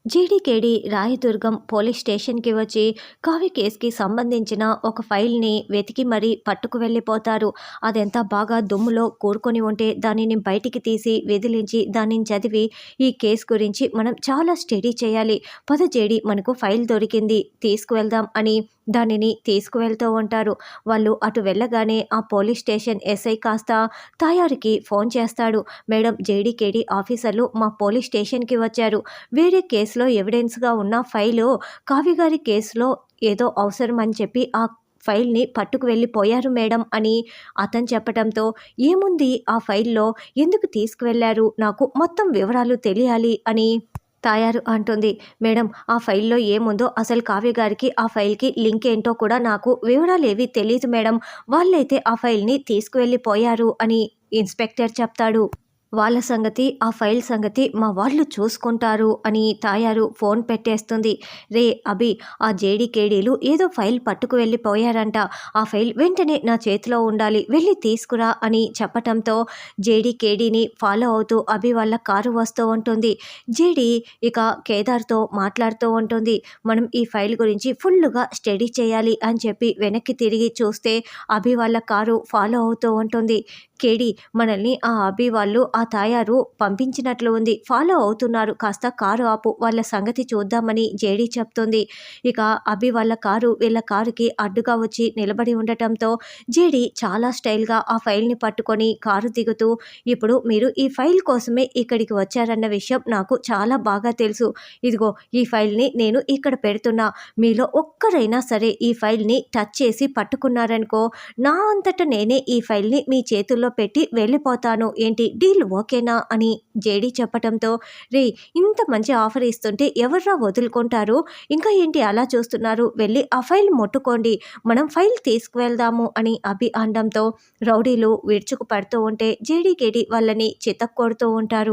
జీడీకేడి Rayadurgam police స్టేషన్‌కి వచ్చి కావ్య కేస్‌కి సంబంధించిన ఒక ఫైల్‌ని వెతికి మరీ పట్టుకు వెళ్ళిపోతారు. అదెంత బాగా దుమ్ములో కూరుకొని ఉంటే దానిని బయటికి తీసి విదిలించి దానిని చదివి ఈ కేస్ గురించి మనం చాలా స్టడీ చేయాలి. పద జేడీ మనకు ఫైల్ దొరికింది తీసుకువెళ్దాం అని దానిని తీసుకువెళ్తూ ఉంటారు. వాళ్ళు అటు వెళ్ళగానే ఆ పోలీస్ స్టేషన్ ఎస్ఐ కాస్త తాయారుకి ఫోన్ చేస్తాడు. మేడం జేడీకేడి ఆఫీసర్లు మా పోలీస్ స్టేషన్‌కి వచ్చారు. వేరే కేసులో ఎవిడెన్స్‌గా ఉన్న ఫైలు కావ్య గారి కేసులో ఏదో అవసరం అని చెప్పి ఆ ఫైల్‌ని పట్టుకు వెళ్ళిపోయారు మేడం అని అతను చెప్పటంతో, ఏముంది ఆ ఫైల్‌లో? ఎందుకు తీసుకువెళ్లారు? నాకు మొత్తం వివరాలు తెలియాలి అని తాయారు అంటుంది. మేడం ఆ ఫైల్‌లో ఏముందో అసలు కావ్య గారికి ఆ ఫైల్‌కి లింక్ ఏంటో కూడా నాకు వివరాలేవి తెలీదు మేడం. వాళ్ళైతే ఆ ఫైల్‌ని తీసుకువెళ్ళిపోయారు అని ఇన్స్‌పెక్టర్ చెప్తాడు. వాళ్ళ సంగతి, ఆ ఫైల్ సంగతి మా వాళ్ళు చూసుకుంటారు అని తాయారు ఫోన్ పెట్టేస్తుంది. రే అభి, ఆ జేడీకేడీలు ఏదో ఫైల్ పట్టుకు వెళ్ళిపోయారంట. ఆ ఫైల్ వెంటనే నా చేతిలో ఉండాలి. వెళ్ళి తీసుకురా అని చెప్పటంతో జేడీకేడీని ఫాలో అవుతూ అభి వాళ్ళ కారు వస్తూ ఉంటుంది. జేడీ ఇక కేదార్‌తో మాట్లాడుతూ ఉంటుంది. మనం ఈ ఫైల్ గురించి ఫుల్లుగా స్టడీ చేయాలి అని చెప్పి వెనక్కి తిరిగి చూస్తే అభి వాళ్ళ కారు ఫాలో అవుతూ ఉంటుంది. కేడీ, మనల్ని ఆ అభి వాళ్ళు ఆ తాయారు పంపించినట్లు ఉంది. ఫాలో అవుతున్నారు. కాస్త కారు ఆపు. వాళ్ళ సంగతి చూద్దామని జేడీ చెప్తుంది. ఇక అభి వాళ్ళ కారు వీళ్ళ కారుకి అడ్డుగా వచ్చి నిలబడి ఉండటంతో జేడీ చాలా స్టైల్‌గా ఆ ఫైల్‌ని పట్టుకొని కారు దిగుతూ, ఇప్పుడు మీరు ఈ ఫైల్ కోసమే ఇక్కడికి వచ్చారన్న విషయం నాకు చాలా బాగా తెలుసు. ఇదిగో ఈ ఫైల్‌ని నేను ఇక్కడ పెడుతున్నా. మీలో ఒక్కరైనా సరే ఈ ఫైల్‌ని టచ్ చేసి పట్టుకున్నారనుకో, నా అంతట నేనే ఈ ఫైల్‌ని మీ చేతుల్లో పెట్టి వెళ్ళిపోతాను. ఏంటి డీల్ ఓకేనా అని జేడీ చెప్పటంతో, రేయ్ ఇంత మంచి ఆఫర్ ఇస్తుంటే ఎవర్రా వదులుకుంటారు? ఇంకా ఏంటి అలా చూస్తున్నారు? వెళ్ళి ఆ ఫైల్ ముట్టుకోండి. మనం ఫైల్ తీసుకువెళ్దాము అని అభి అనడంతో రౌడీలు విరుచుకు పడుతూ ఉంటే జేడీ, కేడీ వాళ్ళని చితక్కొడుతూ ఉంటారు.